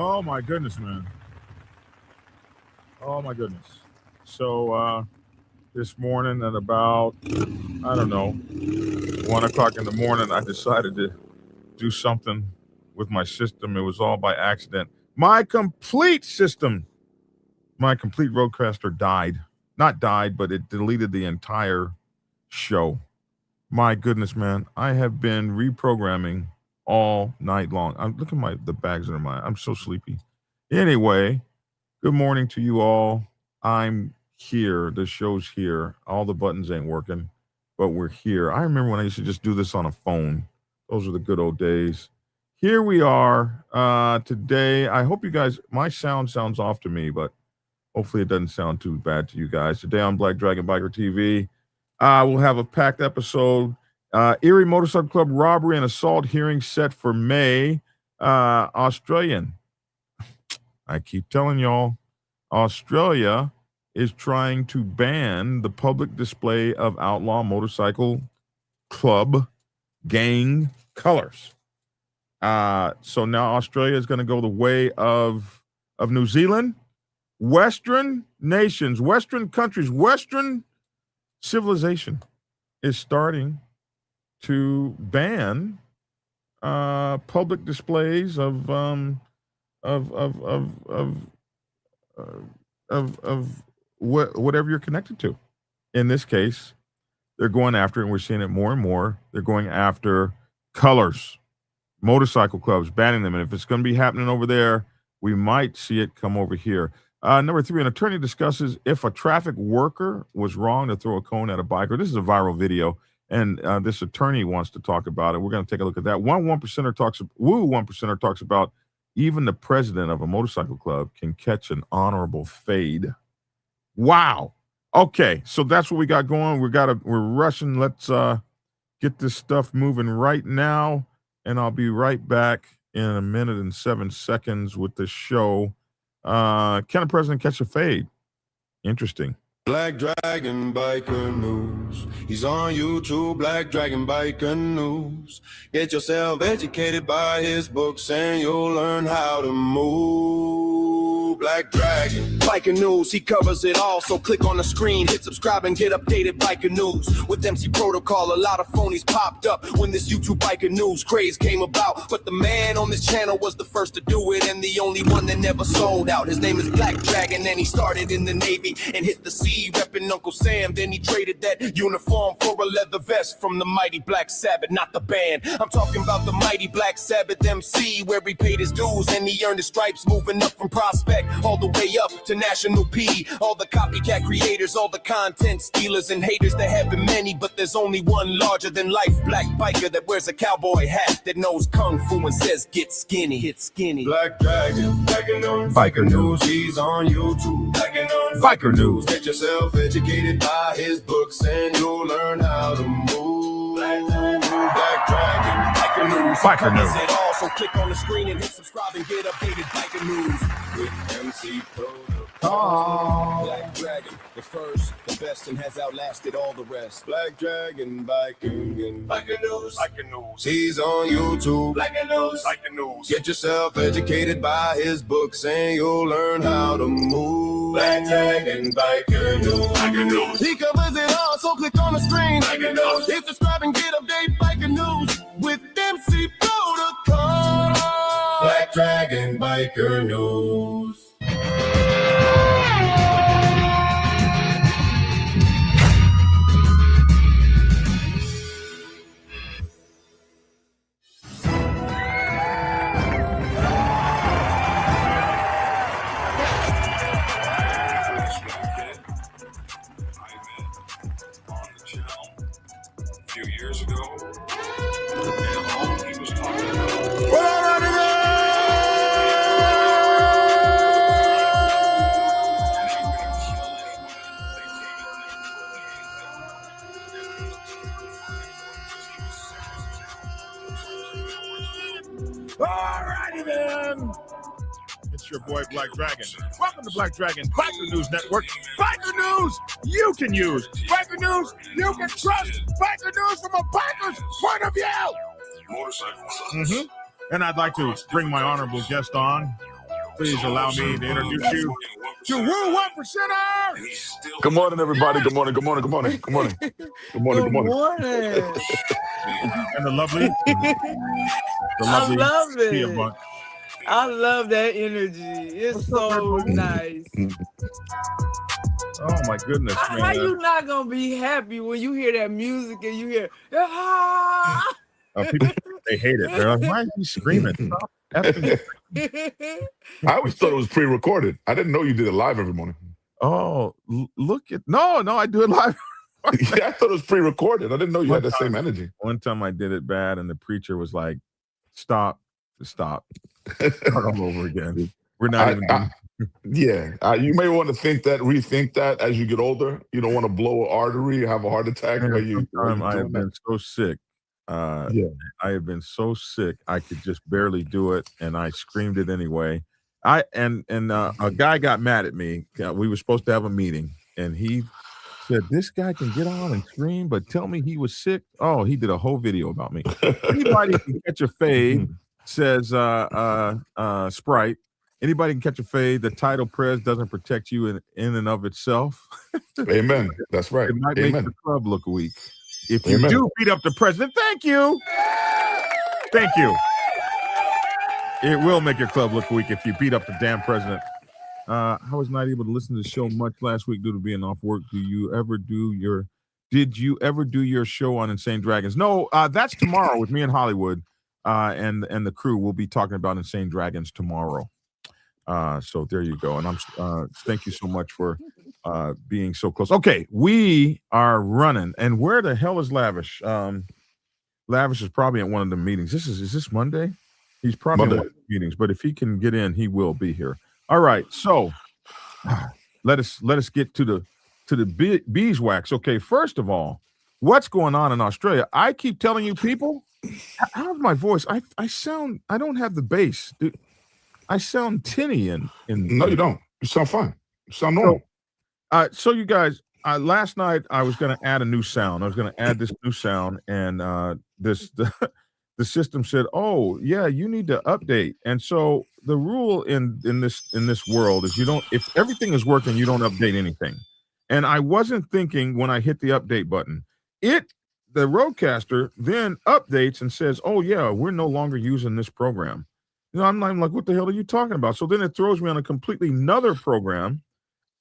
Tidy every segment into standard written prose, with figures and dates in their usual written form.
Oh my goodness, man. Oh my goodness. So this morning at about, I don't know, 1 o'clock in the morning, I decided to do something with my system. It was all by accident. My complete system, my complete roadcaster died. Not died, but it deleted the entire show. My goodness, man. I have been reprogramming all night long. Look at the bags under my, I'm so sleepy. Anyway, good morning to you all. I'm here. The show's here. All the buttons ain't working, but we're here. I remember when I used to just do this on a phone. Those are the good old days. Here we are today. I hope you guys, my sound sounds off to me, but hopefully it doesn't sound too bad to you guys. Today on Black Dragon Biker TV, we'll have a packed episode. Erie Motorcycle Club robbery and assault hearing set for May. Australian. I keep telling y'all, Australia is trying to ban the public display of outlaw motorcycle club gang colors. So now Australia is going to go the way of New Zealand. Western nations, Western countries, Western civilization is starting to ban public displays of whatever you're connected to. In this case, they're going after, and we're seeing it more and more, they're going after colors, motorcycle clubs, banning them. And if it's going to be happening over there, we might see it come over here. Number 3, an attorney discusses if a traffic worker was wrong to throw a cone at a biker. This is a viral video, and this attorney wants to talk about it. We're going to take a look at that. One percenter talks about even the president of a motorcycle club can catch an honorable fade. Wow. Okay, so that's what we got going. We're rushing. Let's get this stuff moving right now, and I'll be right back in a minute and 7 seconds with the show. Can a president catch a fade? Interesting. Black Dragon Biker News. He's on YouTube, Black Dragon Biker News. Get yourself educated by his books and you'll learn how to move. Black Dragon Biker News, he covers it all, so click on the screen, hit subscribe and get updated Biker News. With MC Protocol, a lot of phonies popped up when this YouTube Biker News craze came about. But the man on this channel was the first to do it and the only one that never sold out. His name is Black Dragon and he started in the Navy and hit the sea repping Uncle Sam. Then he traded that uniform for a leather vest from the mighty Black Sabbath, not the band. I'm talking about the mighty Black Sabbath MC, where he paid his dues and he earned his stripes, moving up from Prospect all the way up to National P. All the copycat creators, all the content stealers and haters, there have been many, but there's only one larger than life black biker that wears a cowboy hat, that knows kung fu and says get skinny, get skinny. Black Dragon Biker News, he's on YouTube. Biker News, get yourself educated by his books and you'll learn how to move. Black Dragon Biker News, Biker News. It all, so click on the screen and hit subscribe and get updated Biker News with MC Protocol. Black Dragon, the first, the best, and has outlasted all the rest. Black Dragon Biker News. He's on YouTube. Biker News. Get yourself educated by his books and you'll learn how to move. Black Dragon Biker News. He covers it all, so click on the screen. Hit subscribe and get updated Biker News with MC Protocol. Black Dragon Biker News. Years ago, and all he was talking about. Alrighty then. It's your boy Black Dragon. Welcome to Black Dragon Biker News Network. Biker News you can use. Biker News you can trust. Biker News from a biker's point of view. Motorcycle. And I'd like to bring my honorable guest on. Please allow me to introduce you to Woo 1%er. Good morning, everybody. Good morning. Good morning. Good morning. Good morning. Good morning. Good morning. And the lovely I love Tia it. Bunch. I love that energy. It's so nice. Oh my goodness, man. How you not gonna be happy when you hear that music and you hear People, they hate it. They're like, why is he screaming? Stop effing. I always thought it was pre-recorded. I didn't know you did it live every morning. Oh, look at no, I do it live. Yeah, I thought it was pre-recorded. I didn't know you had the same energy. One time I did it bad, and the preacher was like, "Stop, start all over again." We're not even. You may want to rethink that as you get older. You don't want to blow an artery, have a heart attack. I have been so sick. I have been so sick I could just barely do it, and I screamed it anyway. A guy got mad at me. We were supposed to have a meeting, and he said, "This guy can get on and scream, but tell me he was sick." Oh, he did a whole video about me. Anybody can catch a fade, says Sprite. Anybody can catch a fade. The title press doesn't protect you in and of itself. Amen. That's right. It might Amen. make the club look weak. If you do beat up the president, thank you. Thank you. It will make your club look weak if you beat up the damn president. I was not able to listen to the show much last week due to being off work. Did you ever do your show on Insane Dragons? No, that's tomorrow with me in Hollywood. And the crew will be talking about Insane Dragons tomorrow. So there you go. And I'm thank you so much for being so close. Okay, we are running. And where the hell is Lavish? Lavish is probably at one of the meetings. Is this Monday? He's probably at one of the meetings, but if he can get in, he will be here. All right, so let us get to the beeswax. Okay, first of all, what's going on in Australia? I keep telling you, people, how's my voice? I don't have the bass, dude. I sound tinny in. No, you don't. You sound fine. You sound normal. So you guys, last night I was going to add a new sound. I was going to add this new sound, and the system said, "Oh yeah, you need to update." And so the rule in this world is if everything is working, you don't update anything. And I wasn't thinking when I hit the update button. The Rodecaster then updates and says, "Oh yeah, we're no longer using this program." I'm like, what the hell are you talking about? So then it throws me on a completely another program,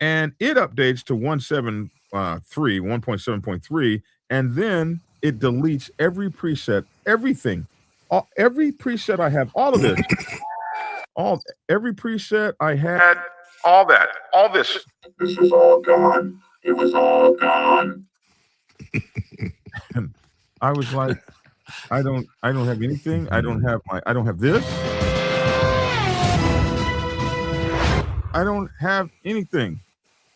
and it updates to 1.7.3, and then it deletes every preset, everything, every preset I have, all of this, every preset I had, all this. This is all gone. It was all gone. And I was like, I don't have anything. I don't have this. I don't have anything.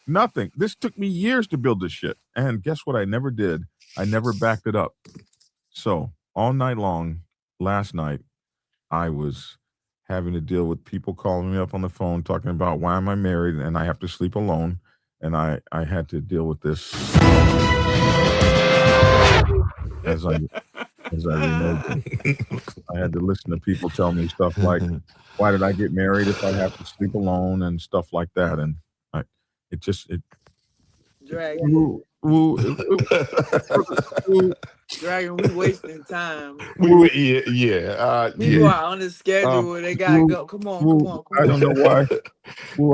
Nothing. This took me years to build this shit. And guess what I never did? I never backed it up. So all night long, last night, I was having to deal with people calling me up on the phone talking about why am I married and I have to sleep alone. And I had to deal with this as I removed it. I had to listen to people tell me stuff like, why did I get married if I have to sleep alone and stuff like that? And Dragon. Dragon, we wasting time. People People are on the schedule. They gotta go. Come on. I don't know why. I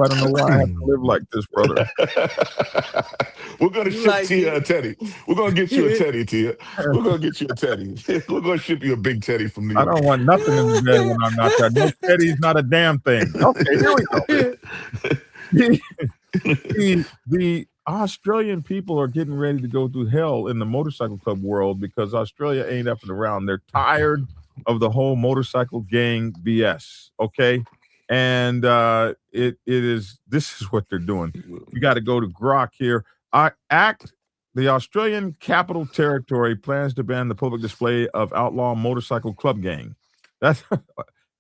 don't know why I have to live like this, brother. We're gonna ship Tia a teddy. We're gonna get you a teddy, Tia. We're gonna get you a teddy. We're gonna ship you a big teddy from New York. I don't want nothing in the bed when I'm not there. No teddy's not a damn thing. Okay, here we go. The Australian people are getting ready to go through hell in the motorcycle club world because Australia ain't up and around. They're tired of the whole motorcycle gang BS. Okay. And this is what they're doing. We got to go to Grok here. The Australian Capital Territory plans to ban the public display of outlaw motorcycle club gang. That's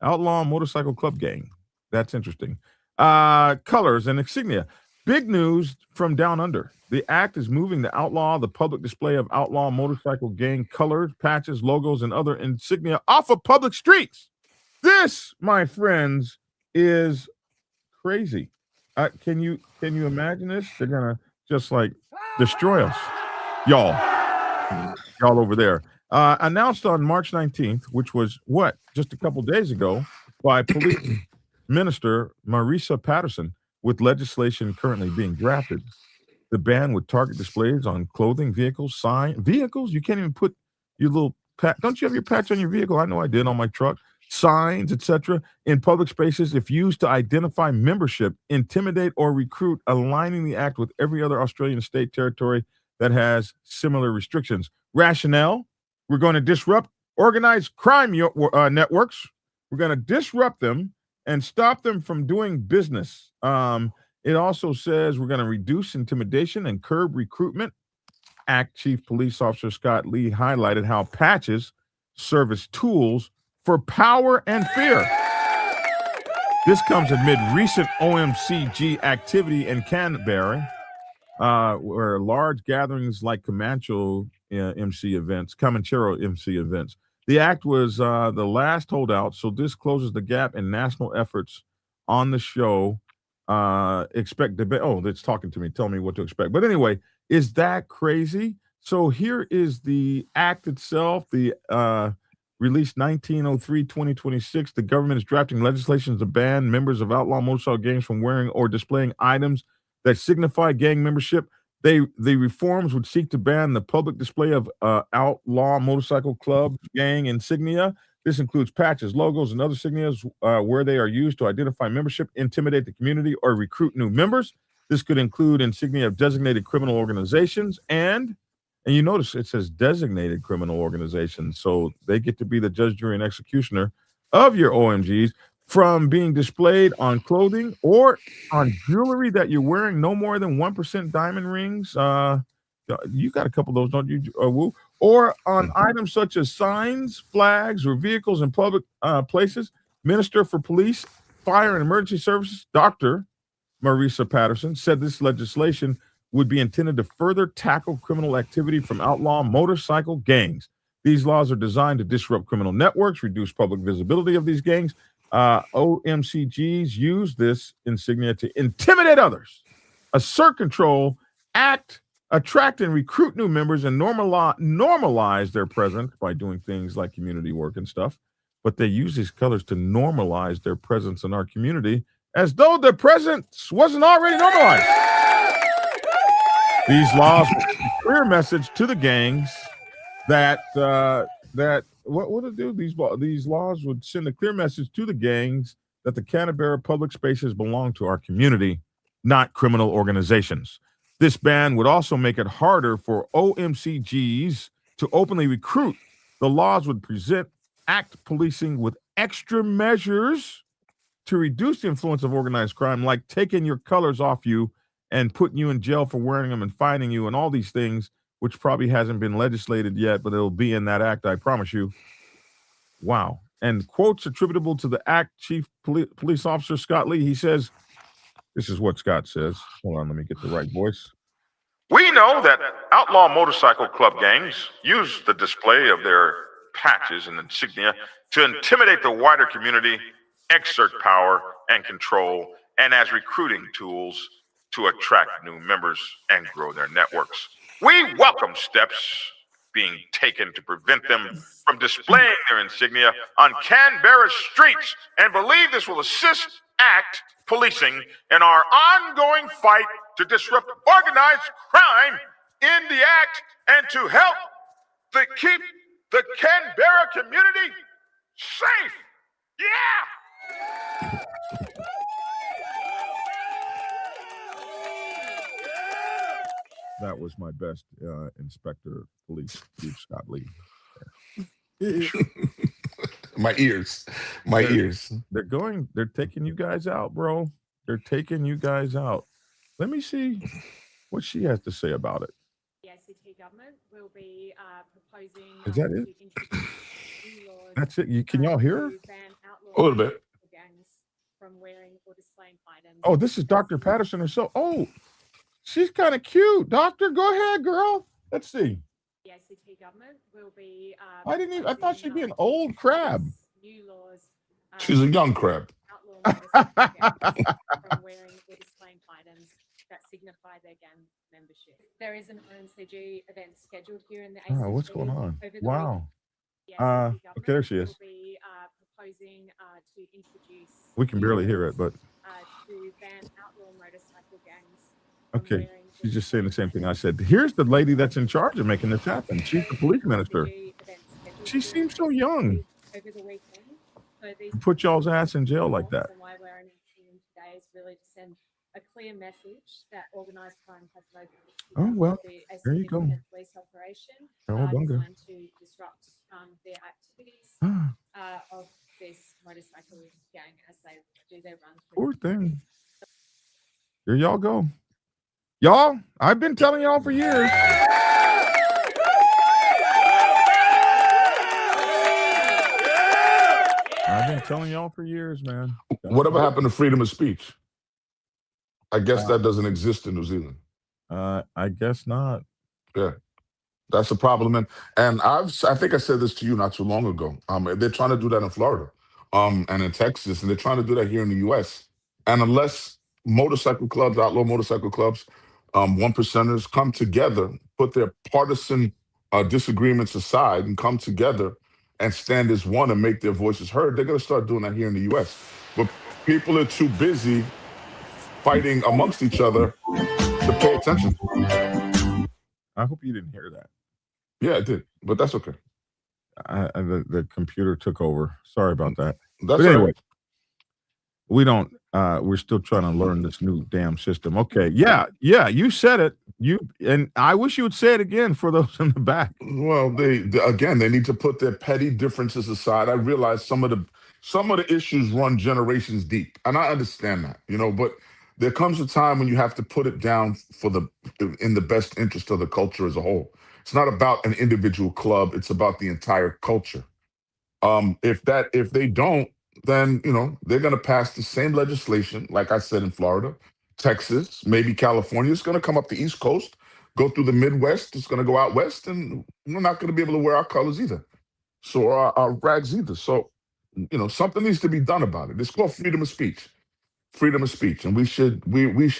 outlaw motorcycle club gang. That's interesting. Colors and insignia. Big news from down under. The act is moving to outlaw the public display of outlaw motorcycle gang colors, patches, logos, and other insignia off of public streets. This, my friends, is crazy. Can you imagine this? They're gonna just like destroy us, y'all over there. Announced on March 19th, which was just a couple days ago, by Police Minister Marisa Patterson, with legislation currently being drafted. The ban would target displays on clothing, vehicles, vehicles. You can't even put your little patch. Don't you have your patch on your vehicle? I know I did on my truck. Signs, etc., in public spaces if used to identify membership, intimidate, or recruit, aligning the act with every other Australian state territory that has similar restrictions. Rationale: we're going to disrupt organized crime networks. We're going to disrupt them and stop them from doing business. It also says we're going to reduce intimidation and curb recruitment. Act Chief Police Officer Scott Lee highlighted how patches serve as tools for power and fear. This comes amid recent OMCG activity in Canberra, where large gatherings like Comanchero MC events. The act was the last holdout, so this closes the gap in national efforts on the show. Expect debate. Oh, it's talking to me. Tell me what to expect. But anyway, is that crazy? So here is the act itself. The released 1903-2026. The government is drafting legislation to ban members of outlaw motorcycle gangs from wearing or displaying items that signify gang membership. The reforms would seek to ban the public display of outlaw motorcycle club gang insignia. This includes patches, logos, and other signals where they are used to identify membership, intimidate the community, or recruit new members. This could include insignia of designated criminal organizations, and you notice it says designated criminal organizations, so they get to be the judge, jury, and executioner of your OMGs, from being displayed on clothing or on jewelry that you're wearing, no more than 1% diamond rings. You got a couple of those, don't you, Woo? Or on items such as signs, flags, or vehicles in public places. Minister for Police, Fire, and Emergency Services, Dr. Marisa Patterson, said this legislation would be intended to further tackle criminal activity from outlaw motorcycle gangs. These laws are designed to disrupt criminal networks, reduce public visibility of these gangs. OMCGs use this insignia to intimidate others, assert control, attract and recruit new members, and normalize their presence by doing things like community work and stuff. But they use these colors to normalize their presence in our community as though their presence wasn't already normalized. These laws send a clear message to the gangs that what would it do? These laws would send a clear message to the gangs that the Canberra public spaces belong to our community, not criminal organizations. This ban would also make it harder for OMCGs to openly recruit. The laws would present act policing with extra measures to reduce the influence of organized crime, like taking your colors off you and putting you in jail for wearing them and fining you and all these things, which probably hasn't been legislated yet, but it'll be in that act, I promise you. Wow. And quotes attributable to the act Chief Police Officer Scott Lee, he says, this is what Scott says. Hold on, let me get the right voice. We know that outlaw motorcycle club gangs use the display of their patches and insignia to intimidate the wider community, exert power and control, and as recruiting tools to attract new members and grow their networks. We welcome steps being taken to prevent them from displaying their insignia on Canberra streets and believe this will assist ACT policing in our ongoing fight to disrupt organized crime in the ACT and to help keep the Canberra community safe. Yeah! That was my best Inspector Police Chief Scott Lee. My ears. They're taking you guys out, bro. They're taking you guys out. Let me see what she has to say about it. The ACT government will be proposing. Is that it? That's it. Can y'all hear her? A little bit. From wearing or displaying items. Oh, this is Dr. Patterson herself. Oh, she's kind of cute. Doctor, go ahead, girl. Let's see. The ACT government will be. I thought she'd be an old crab. New laws. She's a young crab. Outlaw outlaw motorcycle gangs from wearing or displaying items that signify their gang membership. There is an ONCG event scheduled here in the ACT. Oh, what's going on? Over the Wow. weekend. The Okay, there she is. will be proposing to introduce. We can barely hear it, but to ban outlaw motorcycle gangs. okay. She's just saying the same thing I said. Here's the lady that's in charge of making this happen. She's the police minister. She seems so young. Over the weekend. So Put y'all's ass in jail like that. Why we're announcing today is really to send a clear message that organised crime has no. Oh well, there you go. Police operation designed to disrupt the activities of this motorcycle gang as they do their run. Poor thing. There y'all go. Y'all, I've been telling y'all for years. I've been telling y'all for years, man. Whatever happened to freedom of speech? I guess that doesn't exist in New Zealand. I guess not. Yeah, that's the problem. And I think I said this to you not too long ago. They're trying to do that in Florida, and in Texas, and they're trying to do that here in the U.S. And unless motorcycle clubs, outlaw motorcycle clubs, one percenters come together, put their partisan disagreements aside, and come together and stand as one and make their voices heard, they're going to start doing that here in the U.S. But people are too busy fighting amongst each other to pay attention. I hope you didn't hear that. Yeah, I did, but that's okay. The computer took over. Sorry about that. That's but anyway, right. We don't. We're still trying to learn this new damn system. Okay, yeah. You said it. And I wish you would say it again for those in the back. Well, they need to put their petty differences aside. I realize some of the issues run generations deep, and I understand that, but there comes a time when you have to put it down in the best interest of the culture as a whole. It's not about an individual club, it's about the entire culture. If they don't, then they're going to pass the same legislation, like I said, in Florida, Texas, maybe California. It's going to come up the East Coast, go through the Midwest, it's going to go out west, and we're not going to be able to wear our colors either. So our rags either. So, something needs to be done about it. It's called freedom of speech. Freedom of speech. And we should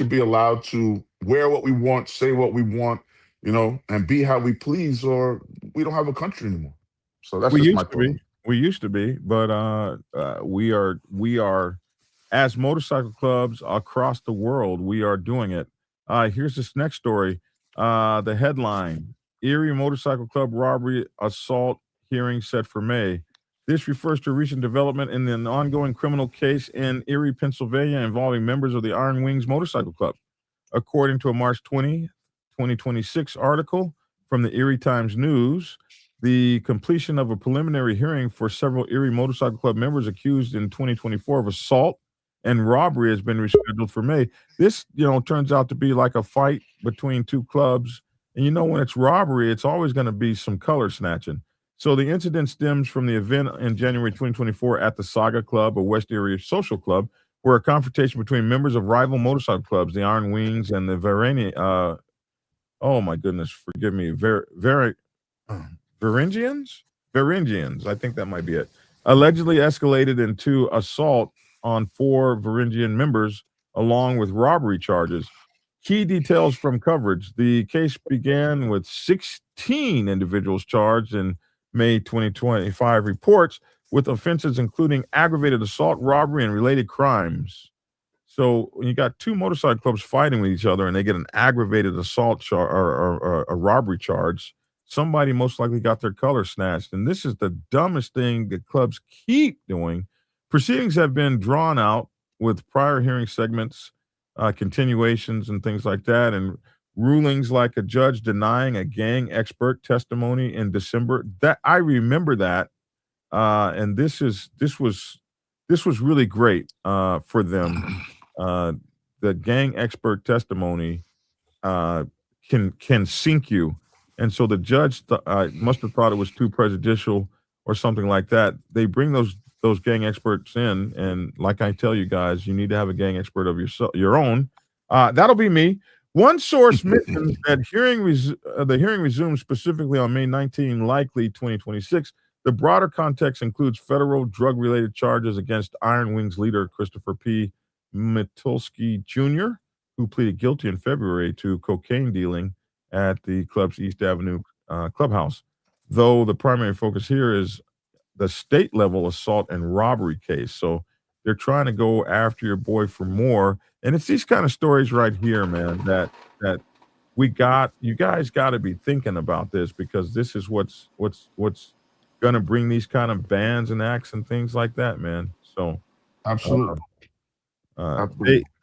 be allowed to wear what we want, say what we want, and be how we please, or we don't have a country anymore. So that's just my point. We used to be, but we are as motorcycle clubs across the world, we are doing it. Here's this next story. The headline: Erie Motorcycle Club robbery assault hearing set for May. This refers to a recent development in an ongoing criminal case in Erie, Pennsylvania, involving members of the Iron Wings Motorcycle Club. According to a March 20, 2026 article from the Erie Times News, the completion of a preliminary hearing for several Erie Motorcycle Club members accused in 2024 of assault and robbery has been rescheduled for May. This, turns out to be like a fight between two clubs. And when it's robbery, it's always going to be some color snatching. So the incident stems from the event in January 2024 at the Saga Club, a West Erie social club, where a confrontation between members of rival motorcycle clubs, the Iron Wings and the Varangians, Varangians, I think that might be it, allegedly escalated into assault on 4 Varangian members, along with robbery charges. Key details from coverage: the case began with 16 individuals charged in May 2025 reports, with offenses including aggravated assault, robbery, and related crimes. So when you got 2 motorcycle clubs fighting with each other and they get an aggravated assault or a robbery charge, somebody most likely got their color snatched. And this is the dumbest thing that clubs keep doing. Proceedings have been drawn out with prior hearing segments, continuations, and things like that, and rulings like a judge denying a gang expert testimony in December. That I remember that, and this was really great for them. The gang expert testimony can sink you, and so the judge must have thought it was too prejudicial or something like that. They bring those gang experts in, and like I tell you guys, you need to have a gang expert of your own. That'll be me. One source mentions that the hearing resumes specifically on May 19, likely 2026, The broader context includes federal drug-related charges against Iron Wings leader Christopher P. Mitulski Jr., who pleaded guilty in February to cocaine dealing at the club's East Avenue clubhouse. Though the primary focus here is the state-level assault and robbery case. So they're trying to go after your boy for more. And it's these kind of stories right here, man, that you guys got to be thinking about this, because this is what's going to bring these kind of bans and acts and things like that, man. So Absolutely.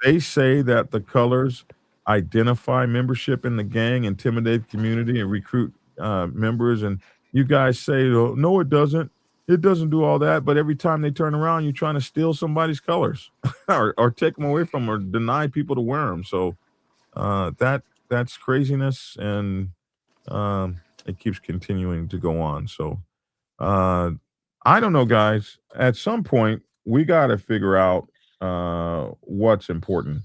they say that the colors identify membership in the gang, intimidate the community, and recruit members. And you guys say, oh, no, it doesn't. It doesn't do all that. But every time they turn around, you're trying to steal somebody's colors or take them away from them, or deny people to wear them. So that's craziness, and it keeps continuing to go on. So I don't know, guys. At some point, we got to figure out what's important.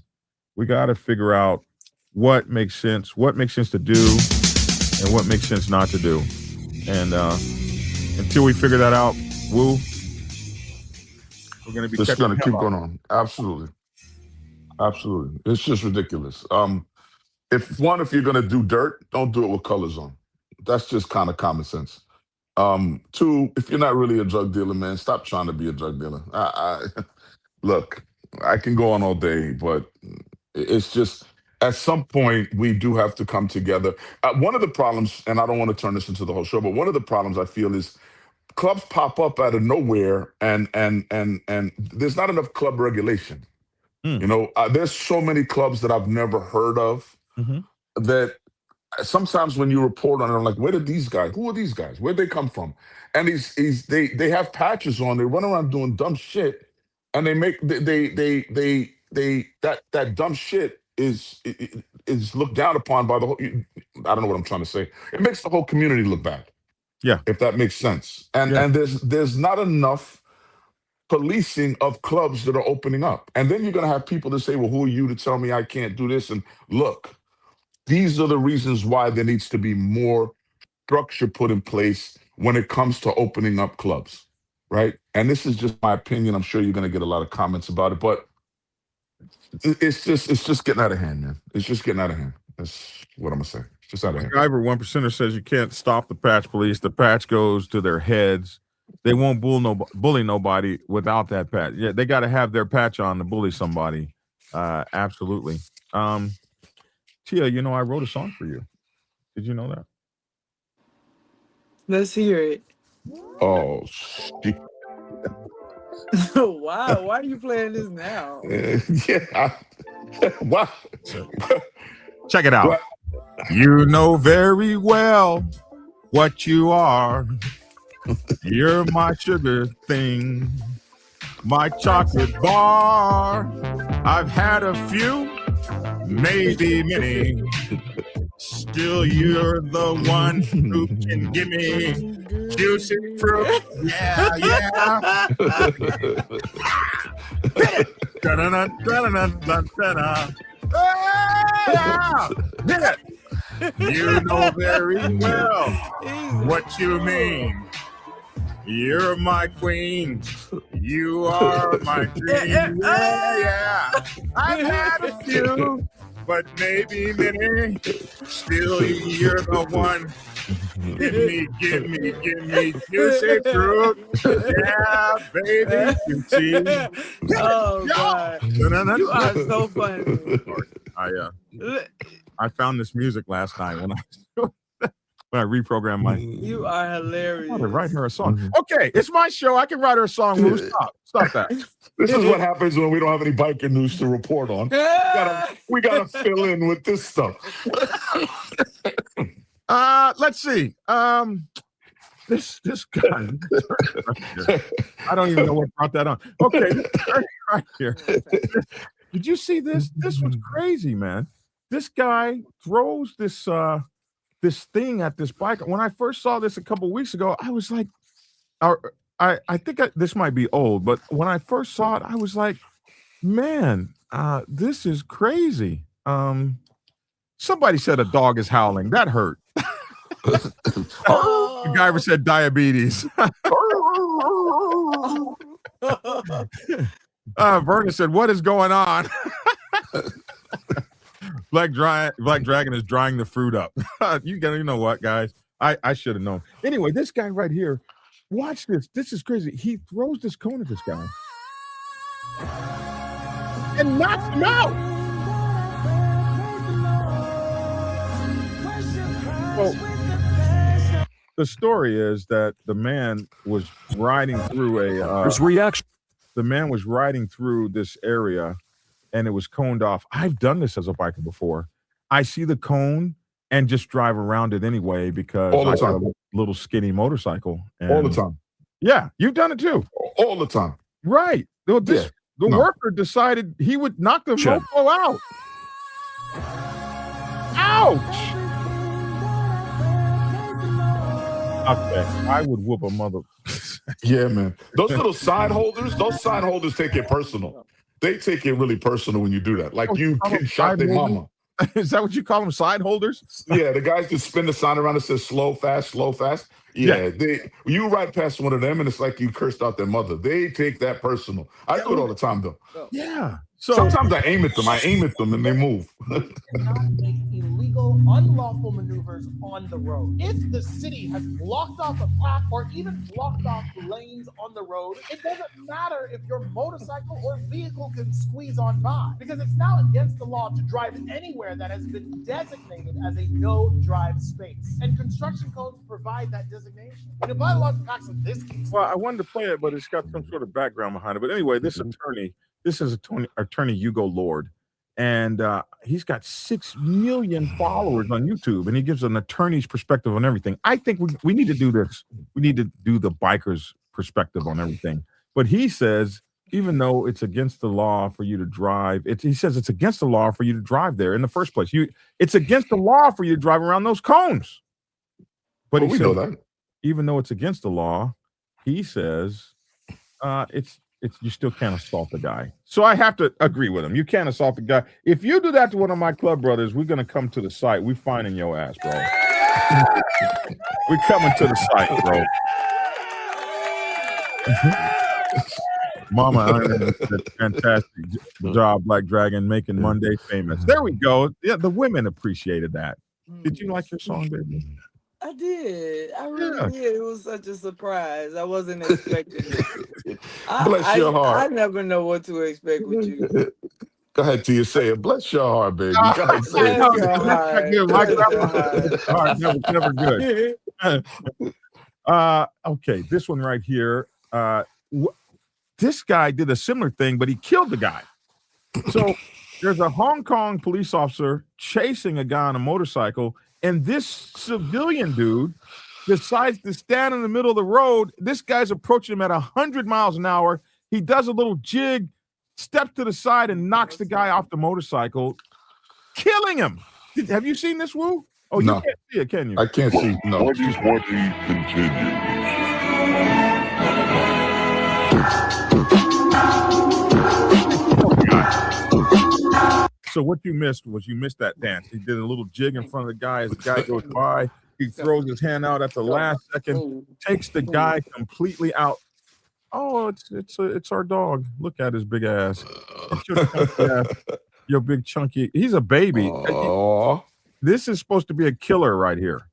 We got to figure out what makes sense to do, and what makes sense not to do. And until we figure that out, we're going to be just going to keep going on. Absolutely. It's just ridiculous. If you're going to do dirt, don't do it with colors on. That's just kind of common sense. Two, if you're not really a drug dealer, man, stop trying to be a drug dealer. Look, I can go on all day, but it's just, at some point, we do have to come together. One of the problems, and I don't want to turn this into the whole show, but one of the problems I feel is clubs pop up out of nowhere, and there's not enough club regulation. You know, there's so many clubs that I've never heard of that sometimes when you report on it, I'm like, where did these guys? Who are these guys? Where'd they come from? And they have patches on. They run around doing dumb shit, and that dumb shit is looked down upon by the whole. I don't know what I'm trying to say. It makes the whole community look bad. Yeah, if that makes sense. And there's not enough policing of clubs that are opening up. And then you're going to have people that say, well, who are you to tell me I can't do this? And look, these are the reasons why there needs to be more structure put in place when it comes to opening up clubs, right? And this is just my opinion. I'm sure you're going to get a lot of comments about it, but it's just getting out of hand, man. It's just getting out of hand. That's what I'm going to say. It's just out of hand. MacGyver 1%er says you can't stop the patch police. The patch goes to their heads. They won't bully nobody without that patch. Yeah, they got to have their patch on to bully somebody. Absolutely. Tia, you know, I wrote a song for you. Did you know that? Let's hear it. Oh, shit. Wow, why are you playing this now? Wow. Check it out. What? You know very well what you are. You're my sugar thing, my chocolate bar. I've had a few, maybe many. Still, you're the one who can give me juicy fruit. Yeah, yeah. Hit it. You know very well what you mean. You're my queen. You are my dream. Yeah, yeah. I've had a few, but maybe many. Still, you're the one. Give me juicy fruit. Yeah, baby, juicy. Oh, God. You are so funny. I found this music last night when I reprogrammed my. You are hilarious. I want to write her a song. Okay, it's my show. I can write her a song. Stop that. This is what happens when we don't have any biker news to report on. We gotta fill in with this stuff. Let's see. This guy. I don't even know what brought that on. Okay, right here. Did you see this? This was crazy, man. This guy throws this thing at this biker. When I first saw this a couple of weeks ago, I was like, I think this might be old, but when I first saw it, I was like, man, this is crazy. Somebody said a dog is howling. That hurt. Oh, MacGyver said diabetes. Verna said, "What is going on?" Black Dragon is drying the fruit up. You know what, guys? I should have known. Anyway, this guy right here, watch this. This is crazy. He throws this cone at this guy and knocks him out. Well, the story is that the man was riding through The man was riding through this area, and it was coned off. I've done this as a biker before. I see the cone and just drive around it anyway because I got a little skinny motorcycle. And all the time. Yeah, you've done it too. All the time. Right. The worker decided he would knock the mofo out. Ouch! Okay, I would whoop a mother. Yeah, man. Those little side holders take it personal. They take it really personal when you do that. Like you shot their mama. Is that what you call them, side holders? Yeah, the guys just spin the sign around that says slow, fast, slow, fast. Yeah, you ride past one of them and it's like you cursed out their mother. They take that personal. I do it all the time though. Yeah. So sometimes I aim at them and they move. Not make illegal, unlawful maneuvers on the road. If the city has blocked off a path or even blocked off lanes on the road, it doesn't matter if your motorcycle or vehicle can squeeze on by, because it's now against the law to drive anywhere that has been designated as a no-drive space. And construction codes provide that designation. When you apply the law to the facts of this case. Well, I wanted to play it, but it's got some sort of background behind it. But anyway, this is attorney Hugo Lord, and he's got 6 million followers on YouTube, and he gives an attorney's perspective on everything. I think we need to do this. We need to do the biker's perspective on everything. But he says, even though it's against the law for you to drive, he says it's against the law for you to drive there in the first place. It's against the law for you to drive around those cones. But we know that. Even though it's against the law, he says you still can't assault the guy. So I have to agree with him. You can't assault the guy. If you do that to one of my club brothers, we're going to come to the site. We're finding your ass, bro. We're coming to the site, bro. Mama, I did a fantastic job, Black Dragon, making Monday famous. There we go. Yeah, the women appreciated that. Did you like your song, baby? I did. I really did. It was such a surprise. I wasn't expecting it. Bless your heart. I never know what to expect with you. Go ahead, Tia. Say it. Bless your heart, baby. Go ahead, say it. Never good. Okay, this one right here. This guy did a similar thing, but he killed the guy. So there's a Hong Kong police officer chasing a guy on a motorcycle, and this civilian dude decides to stand in the middle of the road. This guy's approaching him at 100 miles an hour. He does a little jig, steps to the side, and knocks the guy off the motorcycle, killing him. Have you seen this, Woo? Oh, no. You can't see it, can you? I can't see. No. What is what he continues? So what you missed was that dance. He did a little jig in front of the guy as the guy goes by. He throws his hand out at the last second, takes the guy completely out. Oh, it's our dog. Look at his big ass. Your big chunky. He's a baby. Aww. This is supposed to be a killer right here.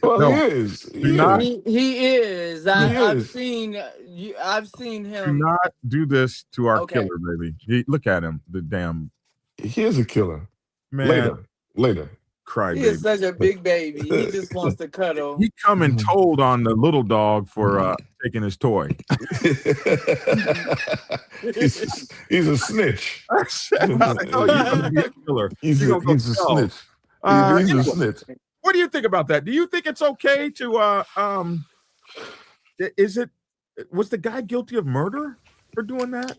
Well, no, he is. He is. I've seen him. Do not do this to our killer, baby. Look at him. The damn. He is a killer. Man. Later. Cry, he baby. is such a big baby. He just wants to cuddle. He come and told on the little dog for taking his toy. he's a snitch. Oh, he's a killer. He's a snitch. He's a snitch. What do you think about that? Do you think it's okay to was the guy guilty of murder for doing that?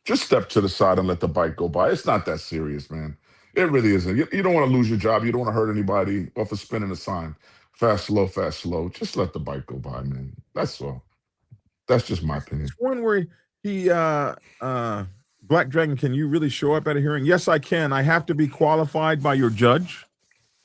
Just step to the side and let the bike go by. It's not that serious, man. It really isn't. You don't want to lose your job. You don't want to hurt anybody off of spinning a sign. Fast, slow, fast, slow. Just let the bike go by, man. That's all. That's just my opinion. It's one where he Black Dragon, can you really show up at a hearing? Yes, I can. I have to be qualified by your judge.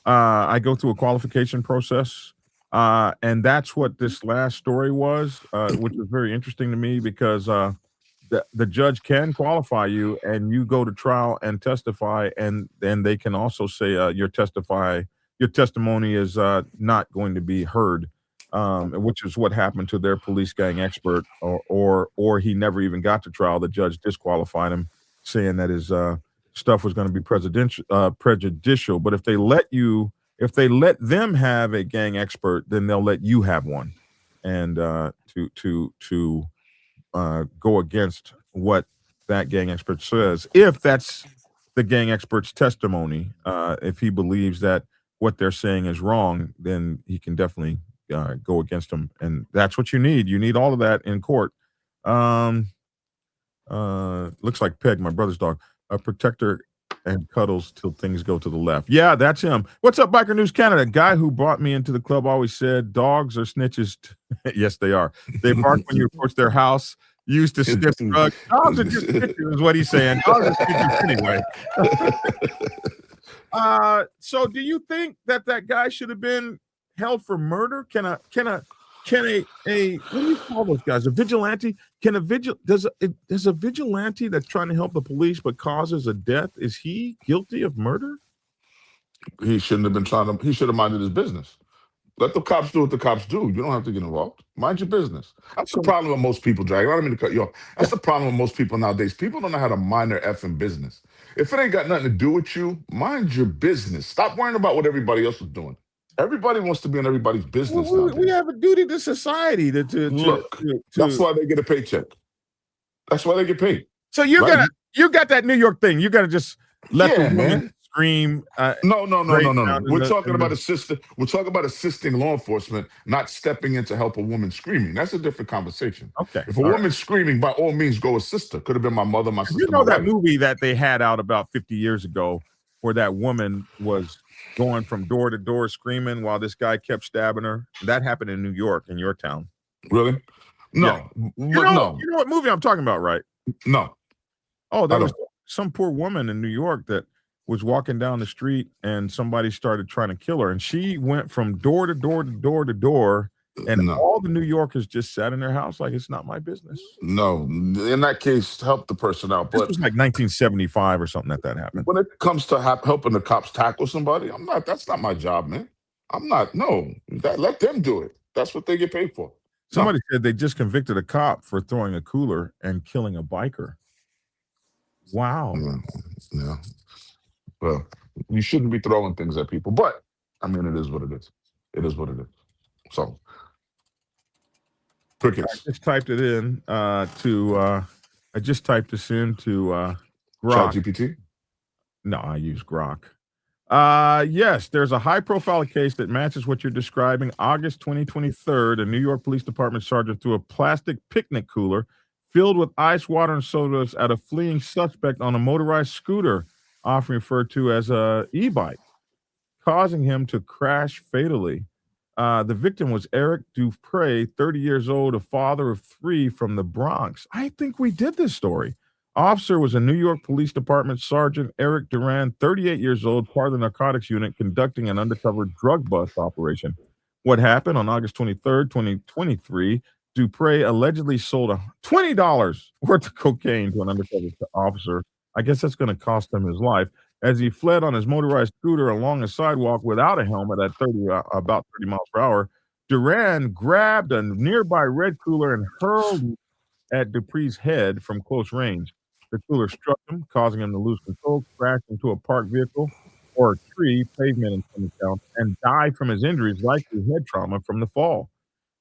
I go through a qualification process. And that's what this last story was, which was very interesting to me because the judge can qualify you, and you go to trial and testify, and then they can also say your testimony is not going to be heard, which is what happened to their police gang expert, or he never even got to trial. The judge disqualified him, saying that his stuff was going to be prejudicial. But if they let them have a gang expert, then they'll let you have one, and to go against what that gang expert says. If that's the gang expert's testimony, if he believes that what they're saying is wrong, then he can definitely go against them, and that's what you need. You need all of that in court. Looks like Peg, my brother's dog, a protector and cuddles till things go to the left. Yeah, that's him. What's up, Biker News Canada? Guy who brought me into the club always said dogs are snitches. Yes, they are. They bark when you approach their house. Used to sniff drugs. Dogs are just snitches, is what he's saying. Dogs are snitches anyway. So do you think that guy should have been held for murder? Can a what do you call those guys? A vigilante? Does a vigilante that's trying to help the police but causes a death, is he guilty of murder? He shouldn't have been he should have minded his business. Let the cops do what the cops do. You don't have to get involved. Mind your business. That's the problem with most people, Drag. I don't mean to cut you off. That's the problem with most people nowadays. People don't know how to mind their effing business. If it ain't got nothing to do with you, mind your business. Stop worrying about what everybody else is doing. Everybody wants to be in everybody's business. Well, we have a duty to society to look. That's why they get a paycheck. That's why they get paid. So you got that New York thing. You got to just let the woman scream. No. We're talking about assisting law enforcement, not stepping in to help a woman screaming. That's a different conversation. Okay. If a woman's screaming, by all means, go assist her. Could have been my mother, my sister. You know that movie that they had out about 50 years ago, where that woman was going from door to door screaming while this guy kept stabbing her? That happened in New York, in your town. Really? No. Yeah. No. You know what movie I'm talking about, right? No. Oh, there was some poor woman in New York that was walking down the street and somebody started trying to kill her. And she went from door to door to door to door. And all the New Yorkers just sat in their house like, it's not my business. No, in that case, help the person out. But this was like 1975 or something that happened. When it comes to helping the cops tackle somebody, that's not my job, man. Let them do it. That's what they get paid for. Somebody said they just convicted a cop for throwing a cooler and killing a biker. Wow. Yeah. Well, you shouldn't be throwing things at people, but I mean, it is what it is. It is what it is. So, crickets. I just typed it in to Grok. ChatGPT? No, I use Grok. Yes, there's a high-profile case that matches what you're describing. August 2023, a New York Police Department sergeant threw a plastic picnic cooler filled with ice, water, and sodas at a fleeing suspect on a motorized scooter, often referred to as a e-bike, causing him to crash fatally. The victim was Eric Dupre, 30 years old, a father of 3 from the Bronx. I think we did this story. Officer was a New York Police Department Sergeant Eric Duran, 38 years old, part of the narcotics unit, conducting an undercover drug bust operation. What happened on August 23rd, 2023, Dupre allegedly sold $20 worth of cocaine to an undercover officer. I guess that's going to cost him his life. As he fled on his motorized scooter along a sidewalk without a helmet at about 30 miles per hour, Duran grabbed a nearby red cooler and hurled it at Dupre's head from close range. The cooler struck him, causing him to lose control, crash into a parked vehicle or a tree, pavement in some accounts, and die from his injuries, likely head trauma from the fall.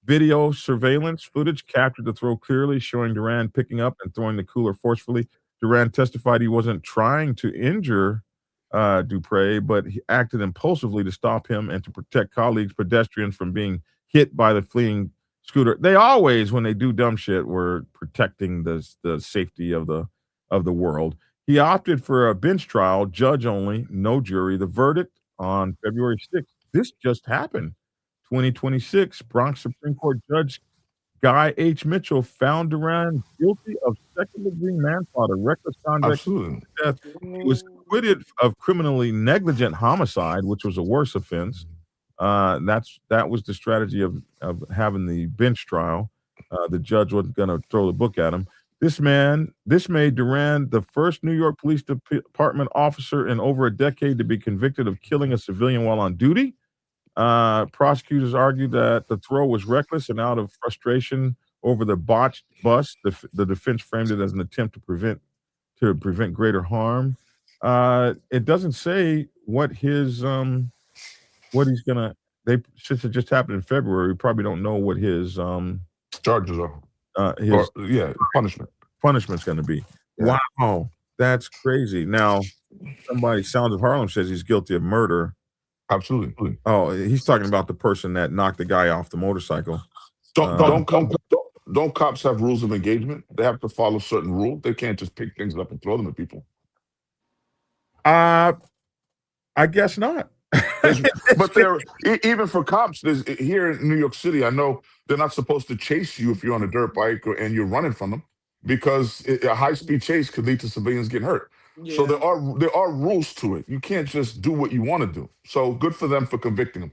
Video surveillance footage captured the throw clearly, showing Duran picking up and throwing the cooler forcefully. Duran testified he wasn't trying to injure Dupre, but he acted impulsively to stop him and to protect colleagues, pedestrians from being hit by the fleeing scooter. They always, when they do dumb shit, were protecting the safety of the world. He opted for a bench trial, judge only, no jury. The verdict on February 6th. This just happened. 2026, Bronx Supreme Court Judge Guy H. Mitchell found Duran guilty of second-degree manslaughter, reckless conduct, death. He was acquitted of criminally negligent homicide, which was a worse offense. That was the strategy of having the bench trial. The judge wasn't going to throw the book at him. This made Duran the first New York Police Department officer in over a decade to be convicted of killing a civilian while on duty. Prosecutors argued that the throw was reckless, and out of frustration over the botched bust, the defense framed it as an attempt to prevent greater harm. It doesn't say what he's gonna. Since it just happened in February, we probably don't know what his charges are. Punishment's going to be. Yeah. Wow, that's crazy. Now, somebody, Sounds of Harlem, says he's guilty of murder. Absolutely. Oh, he's talking about the person that knocked the guy off the motorcycle. Don't cops have rules of engagement? They have to follow certain rules. They can't just pick things up and throw them at people. I guess not. But even for cops, here in New York City, I know they're not supposed to chase you if you're on a dirt bike and you're running from them, because a high-speed chase could lead to civilians getting hurt. Yeah. So there are rules to it. You can't just do what you want to do. So good for them for convicting him.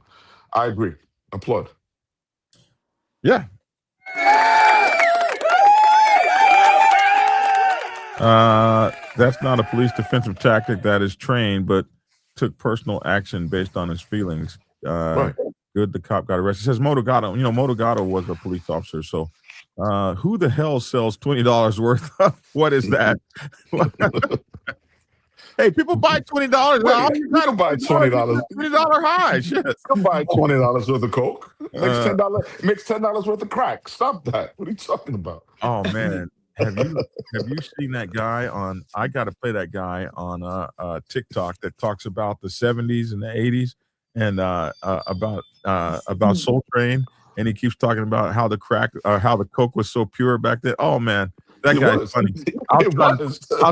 I agree. Applaud. Yeah. That's not a police defensive tactic that is trained, but took personal action based on his feelings. Right. Good, the cop got arrested. It says Moto Gatto. Moto Gatto was a police officer. So who the hell sells $20 worth of? What is that? Hey, people buy $20. You gotta buy $20. $20 high. Shit. You buy $20 worth of Coke. Makes $10 worth of crack. Stop that. What are you talking about? Oh man. Have you seen that guy on? I got to play that guy on TikTok that talks about the 70s and the 80s and about Soul Train, and he keeps talking about how the Coke was so pure back then. Oh man, that guy's funny. I'll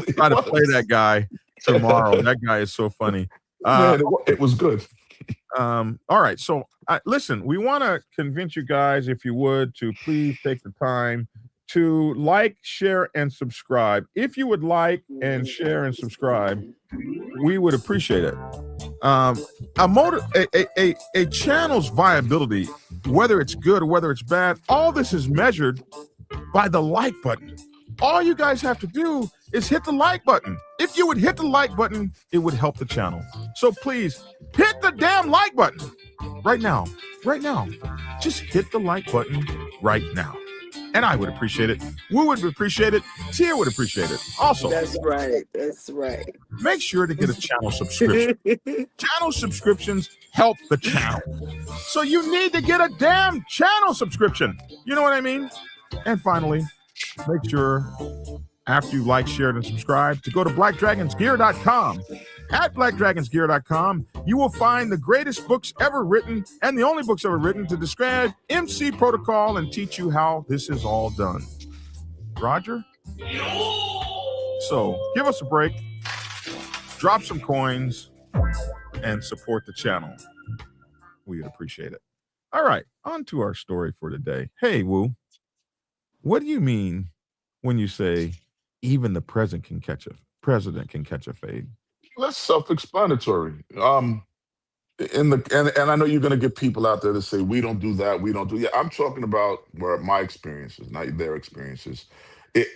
try to play that guy tomorrow. That guy is so funny. It was good. All right, so listen, we want to convince you guys, if you would, to please take the time to like, share, and subscribe. If you would like and share and subscribe, we would appreciate it. A channel's viability, whether it's good or whether it's bad, all this is measured by the like button. All you guys have to do is hit the like button. If you would hit the like button, it would help the channel. So please hit the damn like button right now. Right now. Just hit the like button right now. And I would appreciate it. We would appreciate it. Tia would appreciate it. Also, that's right. That's right. Make sure to get a channel subscription. Channel subscriptions help the channel. So you need to get a damn channel subscription. You know what I mean? And finally, make sure after you like, share, and subscribe to go to blackdragonsgear.com. At blackdragonsgear.com, you will find the greatest books ever written and the only books ever written to describe MC protocol and teach you how this is all done. Roger? So give us a break, drop some coins, and support the channel. We'd appreciate it. All right, on to our story for today. Hey, Woo, what do you mean when you say even the president can catch a fade? That's self-explanatory. And I know you're going to get people out there to say we don't do that, we don't do. Yeah, I'm talking about where my experiences, not their experiences.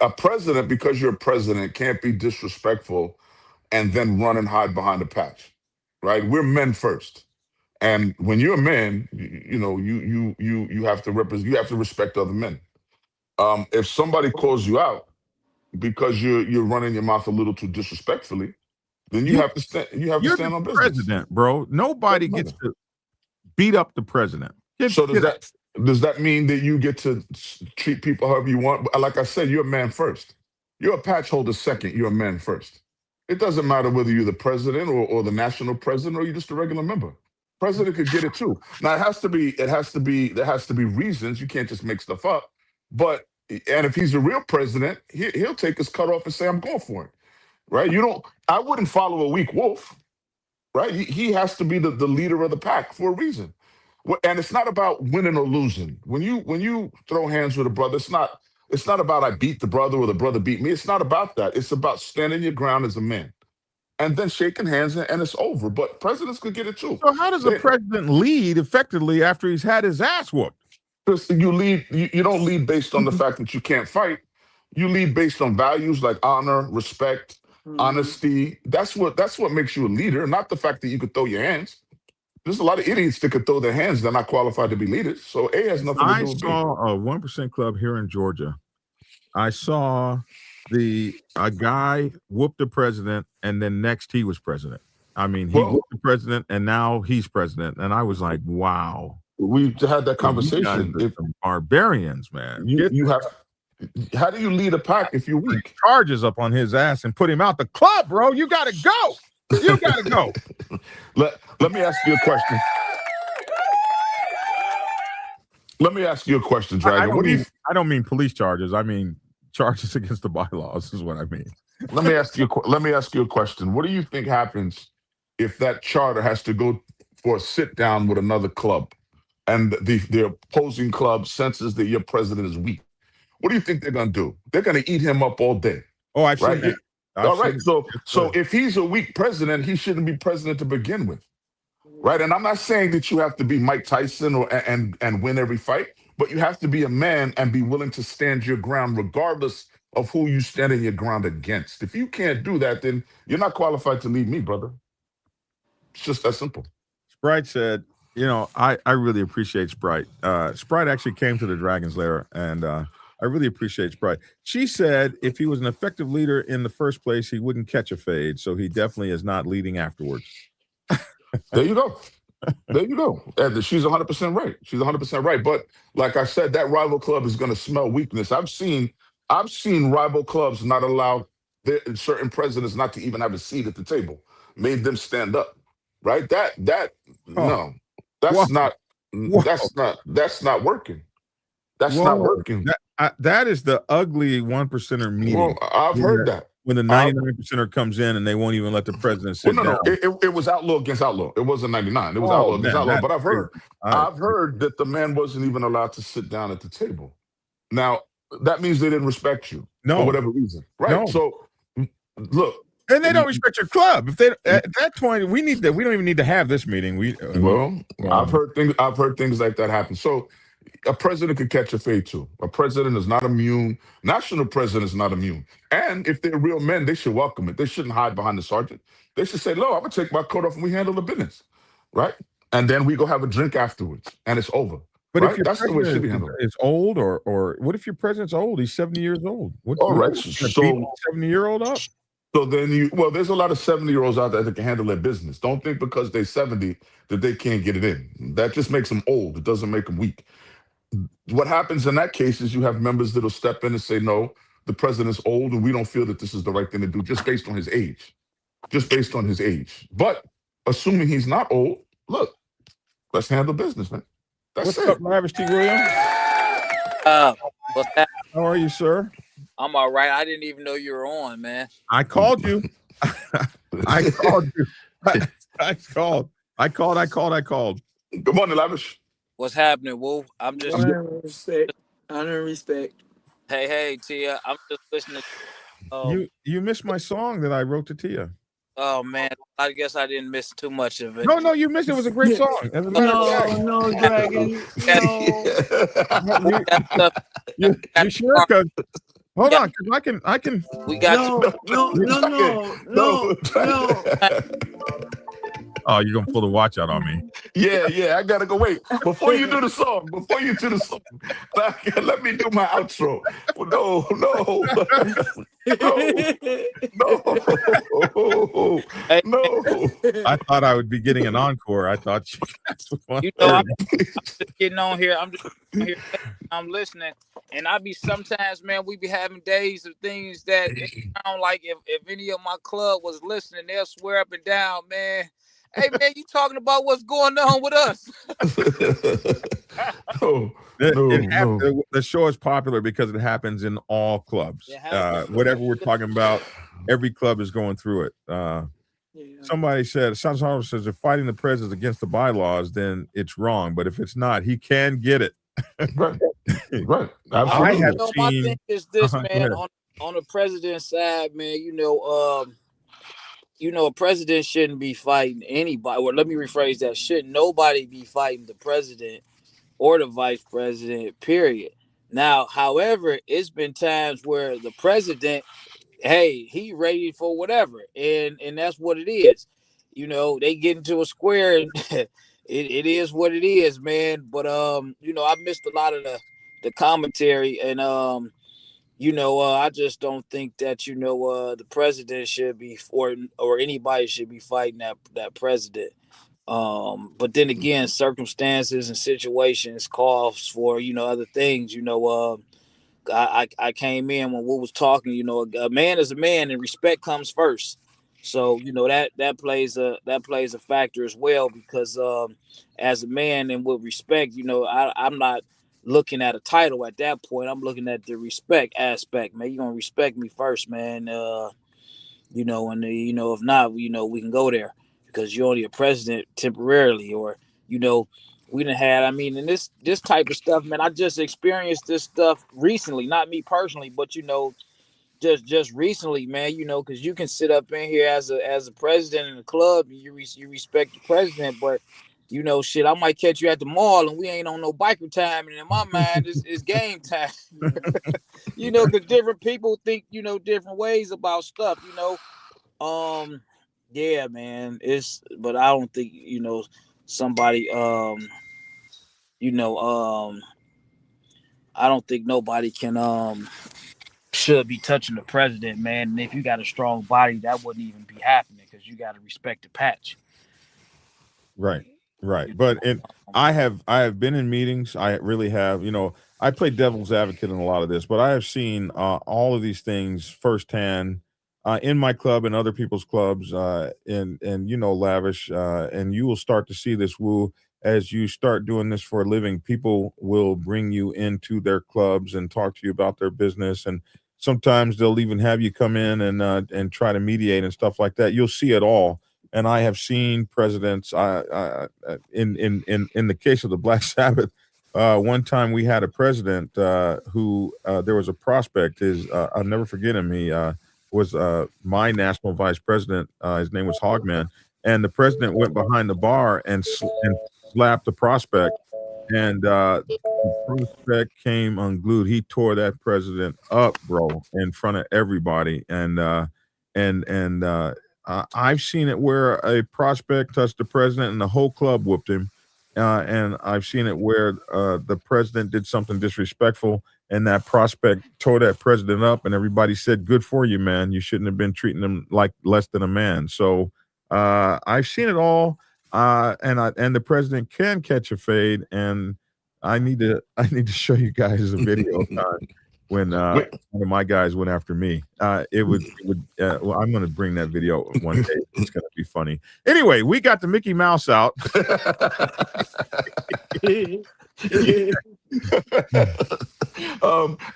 A president, because you're a president, can't be disrespectful and then run and hide behind a patch, right? We're men first, and when you're a man, you have to represent. You have to respect other men. If somebody calls you out because you're running your mouth a little too disrespectfully, then you have to stand. You have to stand on business. President, bro. Nobody gets to beat up the president. Does that mean that you get to treat people however you want? Like I said, you're a man first. You're a patch holder second. You're a man first. It doesn't matter whether you're the president or the national president or you're just a regular member. President could get it too. Now there has to be reasons. You can't just make stuff up. And if he's a real president, he'll take his cut off and say, "I'm going for it." Right? I wouldn't follow a weak wolf, right? He has to be the leader of the pack for a reason. And it's not about winning or losing. When you throw hands with a brother, it's not about I beat the brother or the brother beat me. It's not about that. It's about standing your ground as a man. and then shaking hands, and it's over. But presidents could get it too. So how does a president lead effectively after he's had his ass whooped? You lead. You don't lead based on the fact that you can't fight. You lead based on values like honor, respect, honesty. That's what makes you a leader, not the fact that you could throw your hands. There's a lot of idiots that could throw their hands. They're not qualified to be leaders. So A has nothing to do I with B. saw a 1% Club here in Georgia. I saw a guy whooped the president, and then next he was president. I mean, he whooped the president, and now he's president. And I was like, wow. We had that conversation. If barbarians, man. You have. How do you lead a pack if you're weak? Charges up on his ass and put him out the club, bro. You got to go. You got to go. Let me ask you a question. Let me ask you a question, Dragon. I don't mean police charges. I mean charges against the bylaws is what I mean. Let me ask you a question. What do you think happens if that charter has to go for a sit down with another club, and the opposing club senses that your president is weak? What do you think they're going to do? They're going to eat him up all day. Oh, I've seen that. All right. So if he's a weak president, he shouldn't be president to begin with. Right. And I'm not saying that you have to be Mike Tyson and win every fight, but you have to be a man and be willing to stand your ground regardless of who you standing your ground against. If you can't do that, then you're not qualified to lead me, brother. It's just that simple. Sprite said, I really appreciate Sprite. Sprite actually came to the Dragon's Lair, and I really appreciate Sprite. She said if he was an effective leader in the first place, he wouldn't catch a fade. So he definitely is not leading afterwards. There you go. There you go. And she's 100% right. She's 100% right. But like I said, that rival club is going to smell weakness. I've seen rival clubs not allow certain presidents not to even have a seat at the table, made them stand up. Right? That's not working. That's not working. That is the ugly 1%er meeting. Well, I've heard that. When the 99%er comes in and they won't even let the president sit down. It was outlaw against outlaw. It wasn't 99. It was outlaw against outlaw. But I've heard that the man wasn't even allowed to sit down at the table. Now, that means they didn't respect you for whatever reason. Right? No. So, look. And they don't respect your club. If they at that point, we don't even need to have this meeting. I've heard things like that happen. So a president could catch a fade too. A president is not immune. National president is not immune. And if they're real men, they should welcome it. They shouldn't hide behind the sergeant. They should say, "No, I'm gonna take my coat off and we handle the business." Right? And then we go have a drink afterwards and it's over. But right? if your That's the way it should be president handled. is old, or what if your president's old? He's 70 years old. All right. So So 70-year-old up? So then there's a lot of 70-year-olds out there that can handle their business. Don't think because they're 70 that they can't get it in. That just makes them old. It doesn't make them weak. What happens in that case is you have members that'll step in and say, no, the president's old and we don't feel that this is the right thing to do just based on his age. Just based on his age. But assuming he's not old, look, let's handle business, man. That's What's up, Lavish T. Williams? What's that? How are you, sir? I'm all right. I didn't even know you were on, man. I called you. I called you. I called. Good morning, Lavish. What's happening, Wolf? I'm just Honor and respect. Hey, Tia. I'm just listening. You missed my song that I wrote to Tia. Oh man, I guess I didn't miss too much of it. No, you missed it. It was a great song. No, Dragon. No. You sure? Because hold on, because I can. We got No. Oh, you're gonna pull the watch out on me. Yeah, I gotta go. Wait, before you do the song, let me do my outro. No. I thought I would be getting an encore. I thought I'm just getting on here. I'm listening, and I be sometimes, man. We be having days of things that sound like if any of my club was listening, they'll swear up and down, man. Hey man, you talking about what's going on with us? The show is popular because it happens in all clubs. Whatever we're talking about, every club is going through it. Somebody said, Sanzaro says, if fighting the president against the bylaws, then it's wrong. But if it's not, he can get it. Right. I have my thing is this, man. On the president's side, man. a president shouldn't be fighting anybody. Or let me rephrase that: should nobody be fighting the president or the vice president? Period. Now, however, it's been times where the president, hey, he ready for whatever, and that's what it is. They get into a square, and it is what it is, man. But I missed a lot of the commentary, and I just don't think that the president should be, or anybody should be fighting that president. But then again, circumstances and situations calls for other things. I came in when we was talking. A man is a man, and respect comes first. So that plays a factor as well, because as a man and with respect, I'm not looking at a title at that point. I'm looking at the respect aspect, man. You're gonna respect me first, man. And if not, we can go there, because you're only a president temporarily, or we done had. I mean, and this type of stuff, man. I just experienced this stuff recently, not me personally, but just recently, man. Because you can sit up in here as a president in the club, and you respect the president, but shit, I might catch you at the mall and we ain't on no biker time, and in my mind, it's game time. Because different people think different ways about stuff. Yeah, man. But I don't think somebody I don't think nobody can should be touching the president, man. And if you got a strong body, that wouldn't even be happening, because you got to respect the patch. Right. But I have been in meetings. I really have. I play devil's advocate in a lot of this, but I have seen all of these things firsthand in my club and other people's clubs, and Lavish, and you will start to see this, Woo, as you start doing this for a living. People will bring you into their clubs and talk to you about their business, and sometimes they'll even have you come in and try to mediate and stuff like that. You'll see it all. And I have seen presidents. In the case of the Black Sabbath, one time we had a president who there was a prospect. I'll never forget him. He was my national vice president. His name was Hogman, and the president went behind the bar and slapped the prospect, and the prospect came unglued. He tore that president up, bro, in front of everybody, and I've seen it where a prospect touched the president and the whole club whooped him. And I've seen it where the president did something disrespectful and that prospect tore that president up, and everybody said, "Good for you, man. You shouldn't have been treating him like less than a man." So I've seen it all, and the president can catch a fade, and I need to show you guys a video time when one of my guys went after me. Well, I'm going to bring that video one day. It's going to be funny. Anyway, we got the Mickey Mouse out.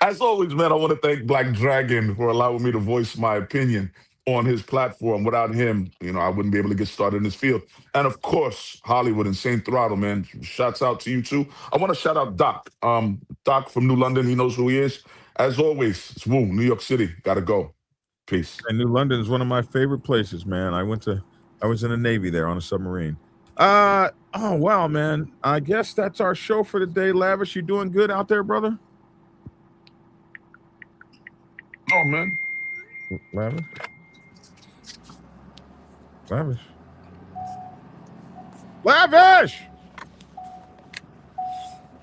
As always, man, I want to thank Black Dragon for allowing me to voice my opinion on his platform. Without him, I wouldn't be able to get started in this field. And of course, Hollywood Insane Throttle, man. Shouts out to you too. I want to shout out Doc. Doc from New London. He knows who he is. As always, it's Woo, New York City. Gotta go. Peace. And New London is one of my favorite places, man. I was in the Navy there on a submarine. Oh wow, man. I guess that's our show for today. Lavish, you doing good out there, brother? Oh man. Lavish.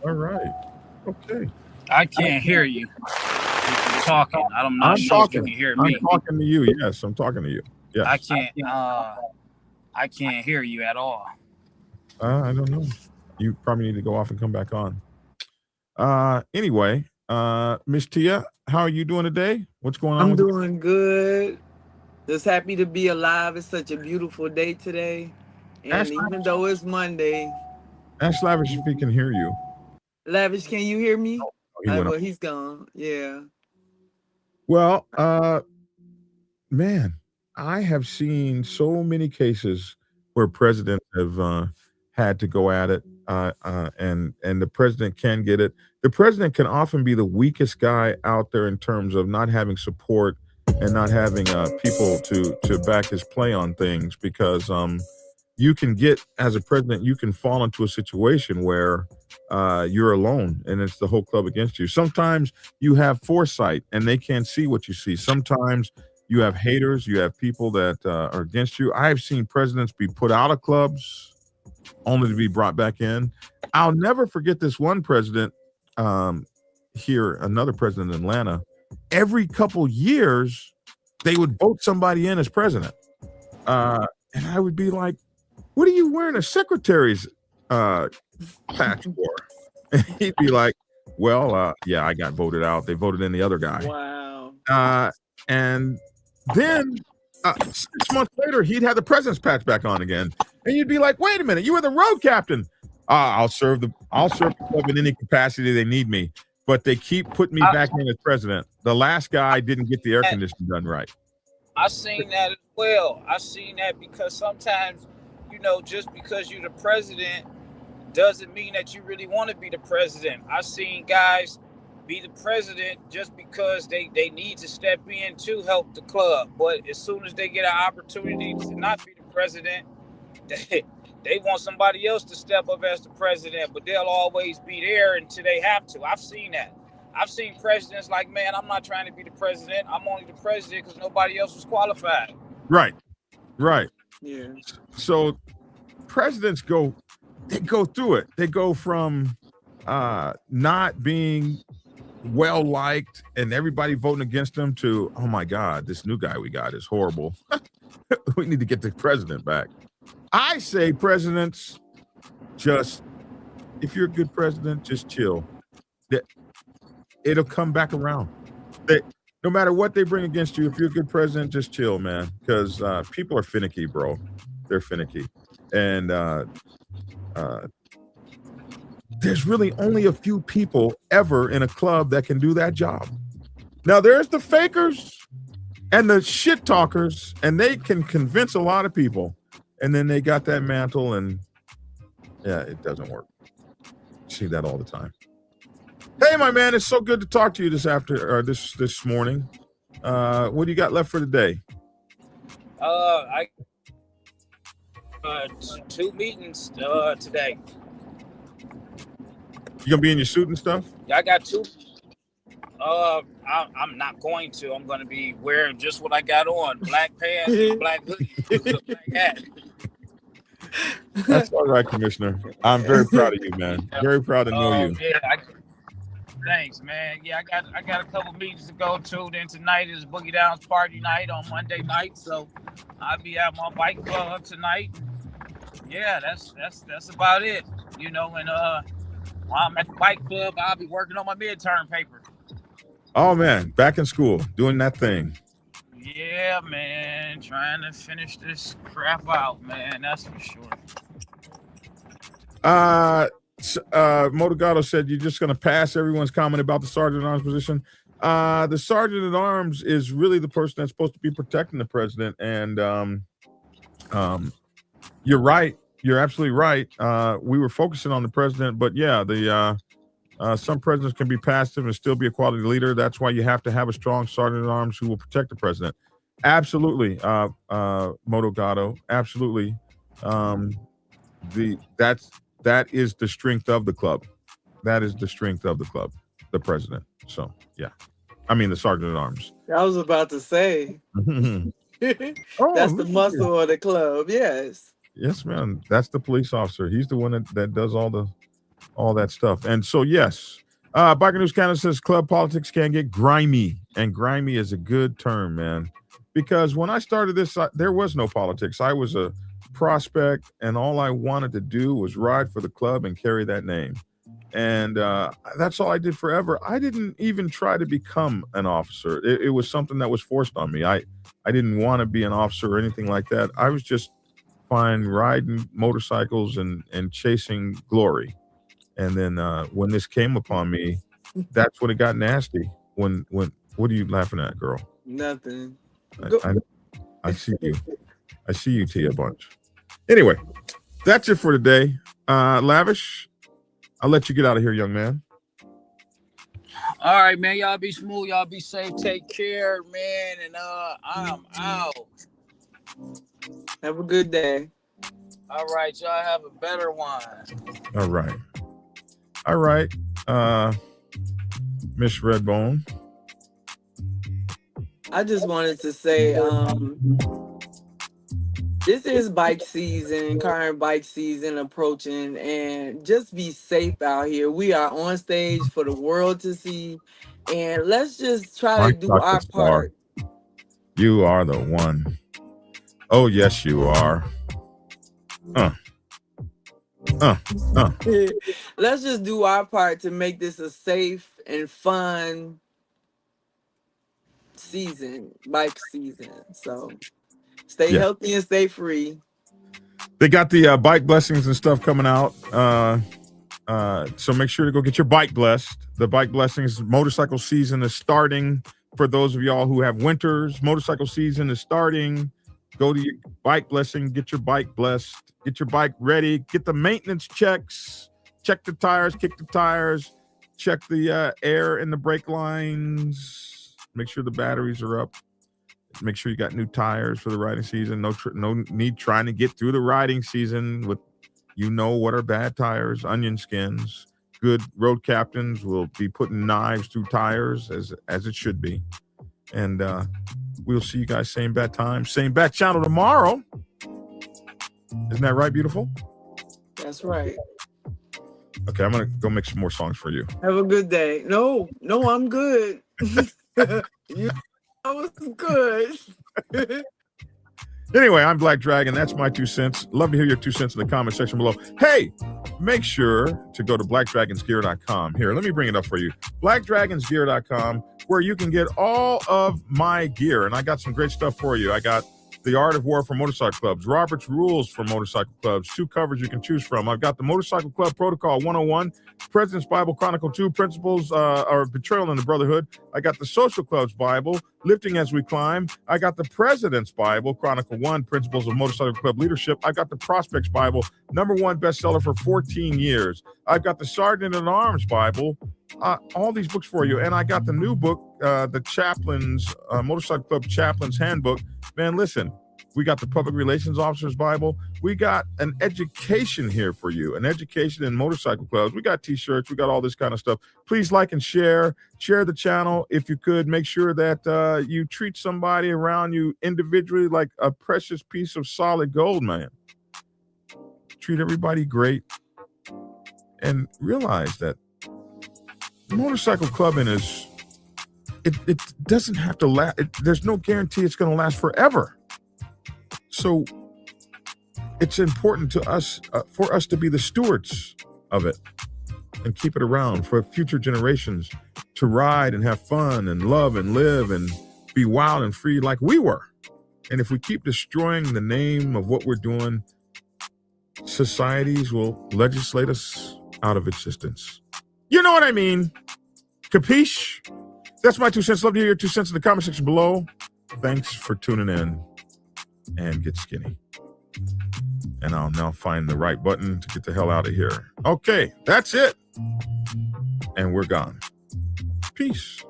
All right. Okay. I can't hear you. You're talking. I'm not sure if you can hear me. I'm talking to you. Yes, I'm talking to you. Yes. I can't hear you at all. I don't know. You probably need to go off and come back on. Anyway, Miss Tia, how are you doing today? What's going on? I'm doing good. Just happy to be alive. It's such a beautiful day today. And even though it's Monday. Ask Lavish if he can hear you. Lavish, can you hear me? Well, he's gone. Yeah. Well, man, I have seen so many cases where presidents have had to go at it, and the president can get it. The president can often be the weakest guy out there in terms of not having support and not having people to back his play on things, because you can get, as a president, you can fall into a situation where you're alone and it's the whole club against you. Sometimes you have foresight and they can't see what you see. Sometimes you have haters, you have people that are against you. I've seen presidents be put out of clubs only to be brought back in. I'll never forget this one president here, another president in Atlanta. Every couple years, they would vote somebody in as president. And I would be like, what are you wearing a secretary's patch for? And he'd be like, well, yeah, I got voted out. They voted in the other guy. Wow. And then 6 months later, he'd have the president's patch back on again. And you'd be like, wait a minute, you were the road captain. I'll serve the club in any capacity they need me. But they keep putting me back in as president. The last guy didn't get the air conditioning done right. I seen that as well. I seen that because sometimes, just because you're the president doesn't mean that you really want to be the president. I seen guys be the president just because they need to step in to help the club. But as soon as they get an opportunity to not be the president, they want somebody else to step up as the president, but they'll always be there until they have to. I've seen that. I've seen presidents like, man, I'm not trying to be the president. I'm only the president because nobody else was qualified. Right. Yeah. So presidents go through it. They go from not being well liked and everybody voting against them to, oh my God, this new guy we got is horrible. We need to get the president back. I say presidents, just, if you're a good president, just chill. It'll come back around. No matter what they bring against you, if you're a good president, just chill, man. Because people are finicky, bro. They're finicky. And there's really only a few people ever in a club that can do that job. Now, there's the fakers and the shit talkers, and they can convince a lot of people. And then they got that mantle, and yeah, it doesn't work. See that all the time. Hey, my man, it's so good to talk to you this morning. What do you got left for the day? I 2 meetings today. You gonna be in your suit and stuff? Yeah, I got 2. I'm not going to. I'm going to be wearing just what I got on: black pants, black hoodie, black hat. That's all right, Commissioner. I'm very proud of you, man. Very proud to know you. Yeah, thanks, man. Yeah, I got a couple meetings to go to. Then tonight is Boogie Down's party night on Monday night, so I'll be at my bike club tonight. Yeah, that's about it. And while I'm at the bike club, I'll be working on my midterm paper. Oh man, back in school, doing that thing. Yeah, man, trying to finish this crap out, man. That's for sure. Motogato said you're just going to pass everyone's comment about the sergeant at arms position. The sergeant at arms is really the person that's supposed to be protecting the president. And you're right. You're absolutely right. We were focusing on the president, but yeah, some presidents can be passive and still be a quality leader. That's why you have to have a strong sergeant at arms who will protect the president. Absolutely, Motogato. Absolutely. That is the strength of the club. That is the strength of the club, the president. So yeah, I mean the sergeant at arms. I was about to say. That's the muscle of the club. Yes. Yes, man. That's the police officer. He's the one that does all that stuff. And so yes, Biker News Canada says club politics can get grimy, and grimy is a good term, man. Because when I started this, there was no politics. I was a prospect, and all I wanted to do was ride for the club and carry that name. And that's all I did forever. I didn't even try to become an officer. It was something that was forced on me. I didn't want to be an officer or anything like that. I was just fine riding motorcycles and chasing glory. And then when this came upon me, that's when it got nasty. When what are you laughing at, girl? Nothing. I see you. I see you, Tia Bunch. Anyway, that's it for today. Lavish, I'll let you get out of here, young man. All right, man. Y'all be smooth. Y'all be safe. Take care, man. And I'm out. Have a good day. All right, y'all have a better one. All right. All right. Miss Redbone. I just wanted to say, this is bike season, current bike season approaching, and just be safe out here. We are on stage for the world to see, and let's just try to do our part. You are the one. Oh, yes, you are. Let's just do our part to make this a safe and fun season, bike season. So stay healthy and stay free. They got the bike blessings and stuff coming out. So make sure to go get your bike blessed. The bike blessings motorcycle season is starting. For those of y'all who have winters, motorcycle season is starting. Go to your bike blessing, get your bike blessed, get your bike ready, get the maintenance checks, check the tires, kick the tires, check the air in the brake lines, make sure the batteries are up, make sure you got new tires for the riding season. No need trying to get through the riding season with, what are bad tires, onion skins. Good road captains will be putting knives through tires as it should be. And we'll see you guys same bad time, same bad channel tomorrow. Isn't that right, beautiful? That's right. Okay, I'm gonna go make some more songs for you. Have a good day. No, I'm good. I was good. Anyway, I'm Black Dragon. That's my 2 cents. Love to hear your 2 cents in the comment section below. Hey, make sure to go to blackdragonsgear.com. Here, let me bring it up for you. blackdragonsgear.com, where you can get all of my gear. And I got some great stuff for you. I got The Art of War for Motorcycle Clubs, Robert's Rules for Motorcycle Clubs, 2 covers you can choose from. I've got the Motorcycle Club Protocol 101, President's Bible Chronicle 2, Principles of Betrayal in the Brotherhood. I got the Social Club's Bible, Lifting as We Climb. I got the President's Bible, Chronicle 1, Principles of Motorcycle Club Leadership. I got the Prospects Bible, #1 bestseller for 14 years. I've got the Sergeant at Arms Bible, all these books for you. And I got the new book, the Chaplain's, Motorcycle Club Chaplain's Handbook. Man, listen, we got the Public Relations Officer's Bible. We got an education here for you, an education in motorcycle clubs. We got t-shirts. We got all this kind of stuff. Please like and share the channel. If you could, make sure that you treat somebody around you individually like a precious piece of solid gold, man. Treat everybody great and realize that motorcycle clubbing is, it doesn't have to last. There's no guarantee it's going to last forever. So it's important to us, for us to be the stewards of it and keep it around for future generations to ride and have fun and love and live and be wild and free like we were. And if we keep destroying the name of what we're doing, societies will legislate us out of existence. You know what I mean? Capiche? That's my 2 cents. Love to hear your 2 cents in the comment section below. Thanks for tuning in, and get skinny. And I'll now find the right button to get the hell out of here. Okay, that's it. And we're gone. Peace.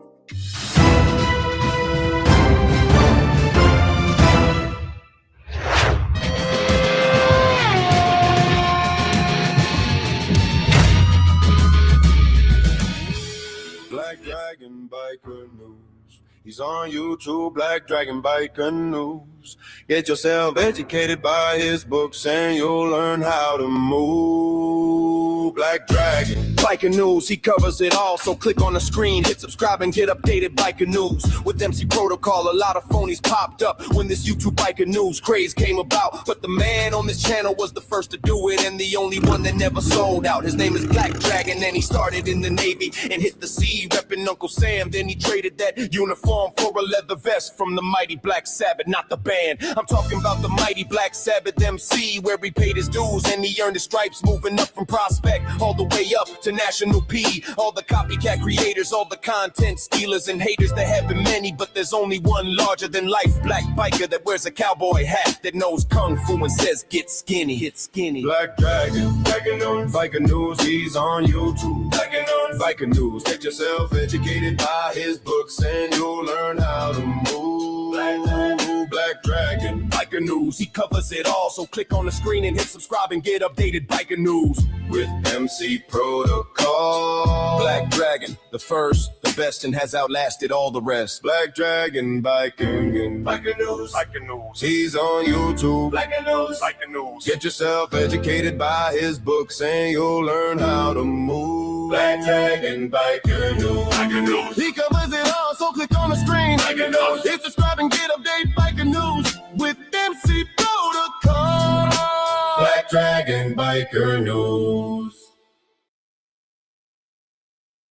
Black Dragon Biker News. He's on YouTube, Black Dragon Biker News. Get yourself educated by his books and you'll learn how to move. Black Dragon Biker News, he covers it all. So click on the screen, hit subscribe and get updated Biker News. With MC Protocol, a lot of phonies popped up when this YouTube Biker News craze came about. But the man on this channel was the first to do it and the only one that never sold out. His name is Black Dragon and he started in the Navy and hit the sea repping Uncle Sam. Then he traded that uniform for a leather vest from the mighty Black Sabbath, not the band. I'm talking about the mighty Black Sabbath MC, where he paid his dues and he earned his stripes, moving up from Prospect all the way up to international P. All the copycat creators, all the content stealers and haters. There have been many, but there's only one larger than life black biker that wears a cowboy hat, that knows kung fu and says get skinny. Get skinny. Black Dragon, Biker News, he's on YouTube. Biker News, get yourself educated by his books and you'll learn how to move. Black Dragon, Biker News, he covers it all. So click on the screen and hit subscribe and get updated Biker News with MC Protocol. Black Dragon, the first, the best, and has outlasted all the rest. Black Dragon, Biker News. He's on YouTube. Biker News. Get yourself educated by his books and you'll learn how to move. Black Dragon, Biker News. He covers it all, so click on the screen. Hit subscribe and get updated Biker News with MC Protocol. Black Dragon, Biker News.